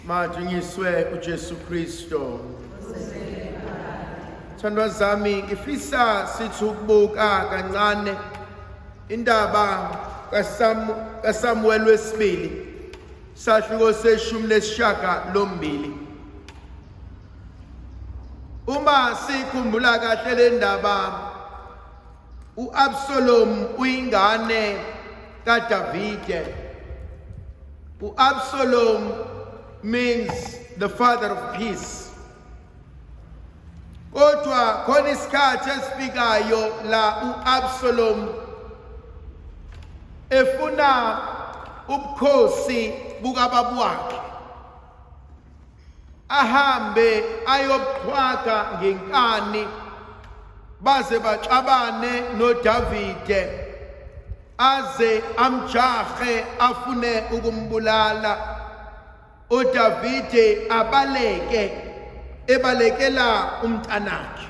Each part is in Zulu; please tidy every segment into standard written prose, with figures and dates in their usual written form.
Madunyiswe uJesu Kristo. Thandwa zami, ngifisa sithi ukubuka kancane indaba kaSamuel wesibili sahluko seshumi nesishaka lombili. Uma sikhumbula kahle le ndaba, uAbsalom uyingane kaDavide. uAbsalom means the father of peace. Kodwa khona isikhathi esifikayo la uAbsalom efuna ubukhosi bukababa wakhe, ahambe ayobuxhwaga ngenkani baze baxabane noDavide, aze amjahe afune ukumbulala. uDavide ebalekela umntanakhe.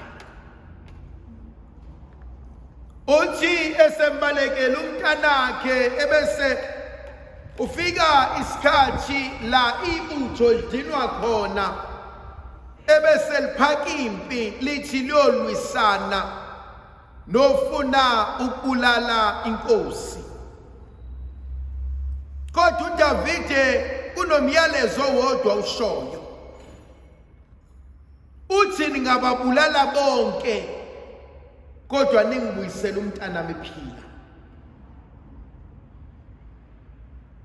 Uthi esembalekela umntanakhe ebese ufika isikhathi la ibutho lidinwa khona, ebese liphaka impi lithi liyolwisana nofuna ukubulala inkosi. Kodwa uDavide kunomyalezo wodwa ushoyo, uthi ningababulala bonke kodwa ningibuyisele umntanami ephila.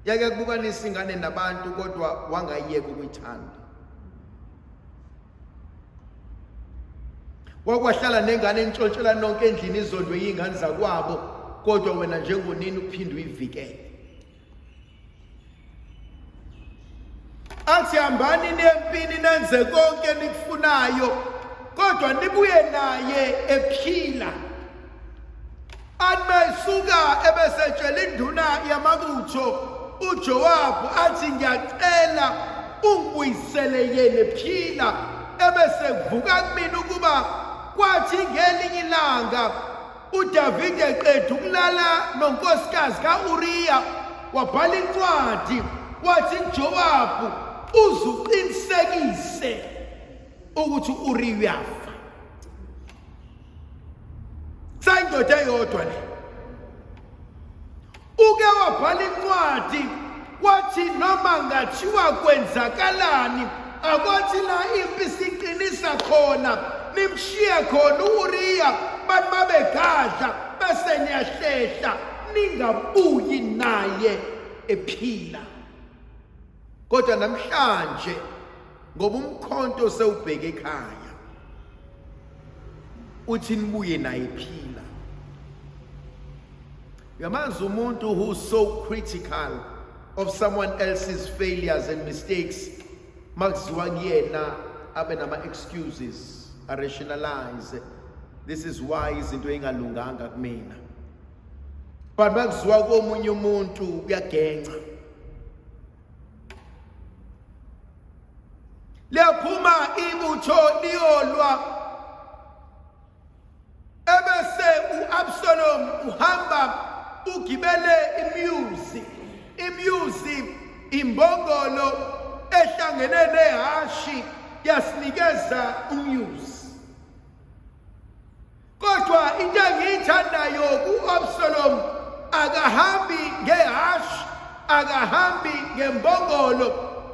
Yake kubukanisa ingane nabantu kodwa wangayiyeka ukuyithanda. Wakwahlala nengane entshontshelana nonke endlini izondwe yingane zakwabo, kodwa wena njengonini uphinde uyivikele. Athi hambani nempini nenze konke nikufunayo kodwa nibuye naye ephila. Amayisuka ebesetshela induna yamabutho uJowabu athi ngiyacela ungibuyisele yena ephila. Ebese kuvuka kumina ukuba kwathi ngelinye ilanga uDavide eqeda ukulala nonkosikazi kaUriya wabhala incwadi wathi uJowabu uzuqinisekise ukuthi uUriya uyafa. Sayindoda eyodwa le uke wabhala incwadi wathi noma ngathiwa kwenzakalani, akwathi la impi siqinisa khona nimshiye khona uUriya, bathi babegadla bese niyahlehla ningabuyi naye ephila. Kodwa namhlanje ngoba umkhonto sewubheke ekhaya uthi nibuye naye ephila. Yamazi umuntu who's so critical of someone else's failures and mistakes, makuziwa kuyena abe nama excuses, a rationalize, this is why izinto engalunganga kumina. But makuziwa komunye umuntu uyagenca. Liyaphuma ibutho liyolwa, ebese uAbsalom uhamba ugibele imyuzi imbongolo ehlangene nehashi yasinikeza umyuzi. Kodwa into engiyithandayo kuAbsalom, akahambi ngehashi, akahambi ngembongolo,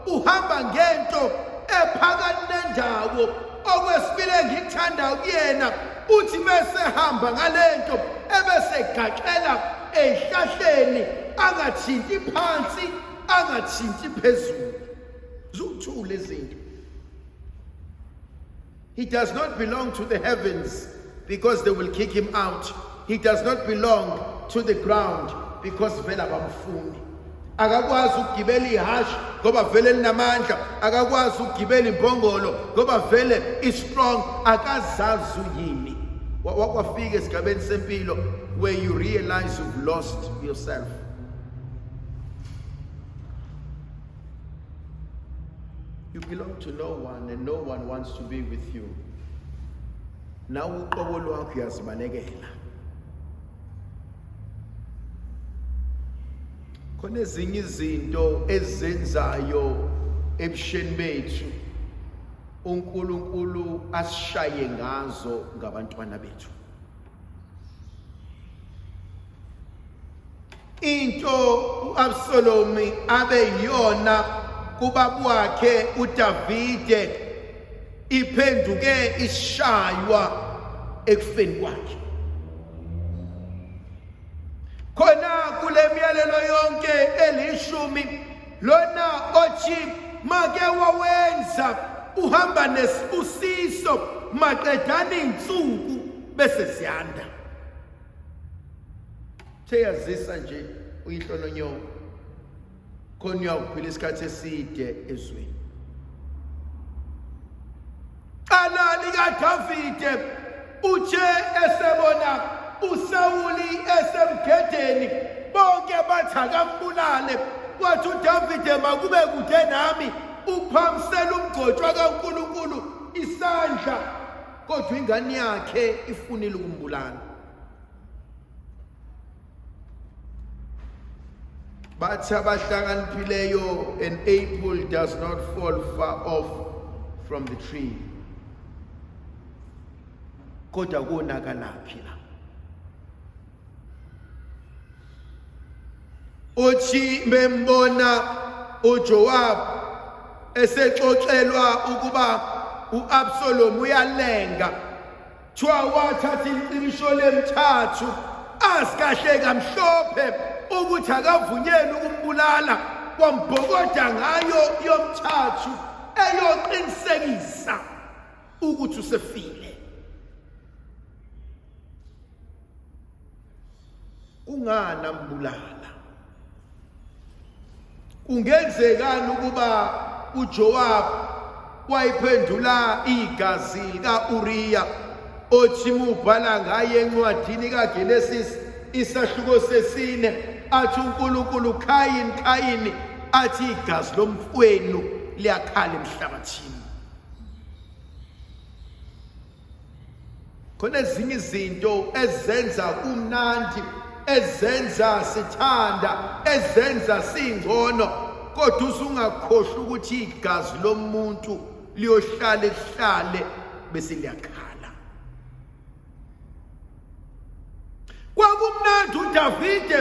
uhamba ngento ephakathi nendawo. Okwesibili engikuthanda kuyena uthi bese hamba ngalento ebese gaxela ehlahleni, angathinti phansi angathinti phezulu. Zukuthula izinto. He does not belong to the heavens because they will kick him out. He does not belong to the ground because vele abamfuni. Akakwazi ukugibela ihashi ngoba vele linamandla, akakwazi ukugibela imbongolo ngoba vele is strong, akazazi yini. Wakwafika esigabeni sempilo where you realize you've lost yourself. You belong to no one and no one wants to be with you. Now uqobo lwakho uyazibalekela. khona ezinye izinto ezenzayo ebusheni bethu uNkulunkulu asishaye ngazo ngabantwana bethu. Into uAbsalomu abe yona kubaba wakhe uDavide iphenduke ishaywa ekufeni kwakhe. Khona kule miyalelo yonke elishumi lona othi make wawenza uhamba nesibusiso maqedana insuku bese siyanda. Theyazisa nje uyihlononyoko khona uyakuphila isikhathi eside ezweni. Qala lika Davide uthe esebona uSawuli esemgedeni bonke bathi akambulale, wathi uDavide makube kude nami uphamisela umgcotshwa kaNkulunkulu isandla, kodwa ingane yakhe ifunile ukumbulala. Bathi abahlakaniphileyo, an apple does not fall far off from the tree. Kodwa konakalaphi la? Uthi bembona uJoab esexoxelwa ukuba uAbsalomu uyalenga, thiwa wathatha inqinisho lemthathu asikahle kamhlophe ukuthi akavunyelwe ukumbulala, wambhokoda ngayo yomthathu eyoqinisekisa ukuthi usefile. Ungana ambulala? Kungenzekani ukuba uJoab wayiphendula igazi lika-Uriya othi mubhala ngaye encwadini kaGenesis isahluko sesine athi uNkulunkulu Kayini athi igazi lomfowenu liyakhala emhlabathini. Khona ezinye izinto ezenza kumnandi, ezenza sithanda, ezenza singcono, kodwa usungakhohlwa ukuthi igazi lomuntu liyohlala lihlale bese liyakhala. Kwakumnandi uDavide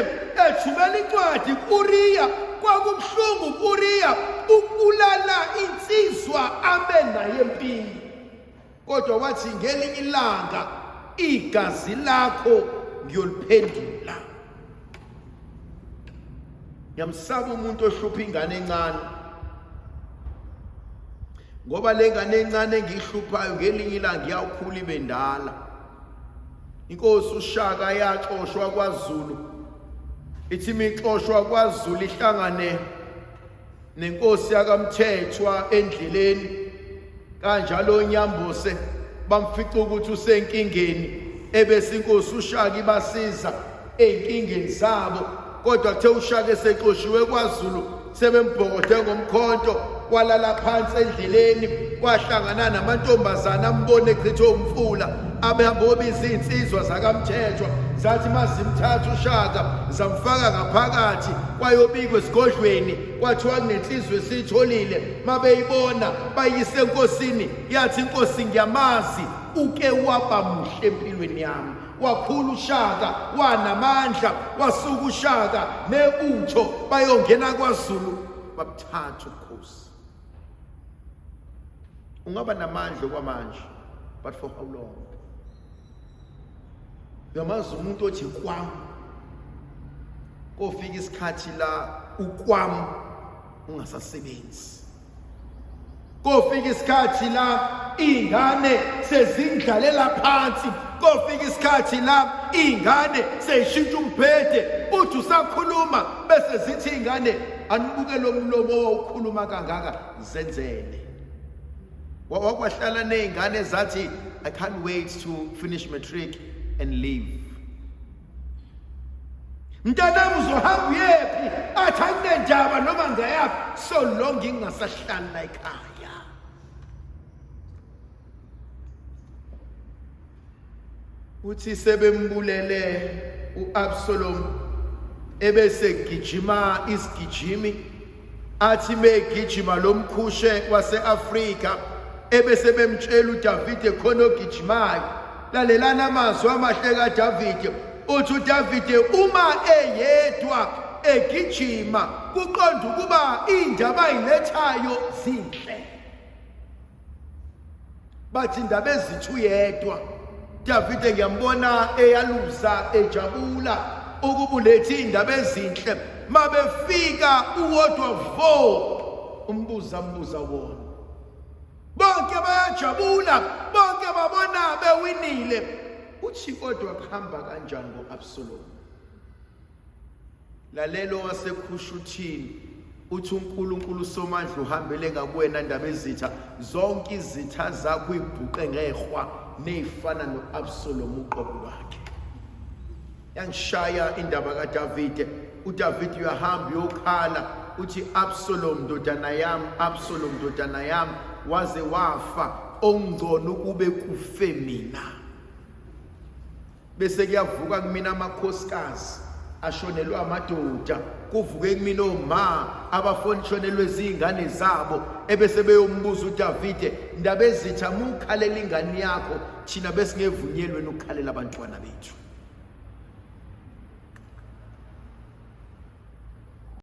ethumela incwadi kuUriya, kwakubuhlungu kuUriya ukubulala insizwa abe naye empini, kodwa wathi ngelinye ilanga igazi lakho ngiyoliphendula. Ngiyamsaba umuntu ohlupha ingane encane, ngoba le ngane encane engiyihluphayo ngelinye ilanga iyawukhula ibe ndala. Inkosi uShaka yaxoshwa kwaZulu, ithi mixoshwa kwaZulu ihlangane nenkosi yakaMthethwa endleleni, kanjalo uNyambose bamfica ukuthi usenkingeni, ebese inkosi uShaka ibasiza einkingeni zabo, kodwa kuthe uShaka esexoshiwe kwaZulu sebembhokode ngomkhonto, walala phansi endleleni, kwahlangana namantombazana ambone echithwe umfula, abehamba obiza insizwa zakaMthethwa, zathi mazimthatha uShaka zamfaka ngaphakathi kwayobikwa esigodlweni, kwathiwa kunensizwe esiyitholile. Mabeyibona bayise enkosini, yathi inkosi ngiyamazi, uke waba muhle empilweni yami. Wakhula uShaka, wanamandla, wasuka uShaka nebutho bayongena kwaZulu babuthatha ukhosi. Ungaba namandla kwamanje, but for how long? Uyamazi umuntu othi kwam, kofika isikhathi la ukwam ungasasebenzi. Kofika isikhathi la ingane sezindlalela phansi, kofika isikhathi la ingane seyishintsha umbhede, uthi usakhuluma bese zithi ingane anibuke lo mlomo owukhuluma kangaka zenzele. Wakwahlala nezingane zathi I can't wait to finish matric and leave. Mntanami uzohamba uyephi? Athi akunendaba noma ngayaphi, so long ngingasahlali la ekhaya. Uthi sebembulele uAbsalomu ebese gijima isigijimi athi megijima lomkhushe wase-Afrika ebese bemtshela uDavide khona ogijimayo. Lalelana amazwi amahle kaDavide. Uthi uDavide uma eyedwa egijima kuqonda ukuba indaba ayilethayo zinhle. Bathi indaba ezithu yedwa. Davide ngiyambona eyaluza ejabula ukuba ulethe indaba ezinhle. Mabefika uwodwa vo umbuza wona. Bonke bayajabula, bonke babona bewinile. Uthi kodwa kuhamba kanjani ngo-Absalom? Lalelo waseKhushuthini uthi uNkulunkulu Somandla uhambele ngakuwena ndaba ezitha, zonke izitha zakho ibhuqe ngehwa neyifana no-Absalom uqobo lwakhe. Yangishaya indaba kaDavide. uDavide uyahamba uyokhala uthi Absalom ndodana yami, Absalom ndodana yami, waze wafa ongcono kube kufe mina. Bese kuyavuka kumina amakhosikazi ashonelwe amadoda, kuvuke kumina oma abafonishonelwe izingane zabo, ebese beyombuza uDavide ndaba ezitha mukhalela ingane yakho thina besingevunyelwe nokukhalela abantwana bethu.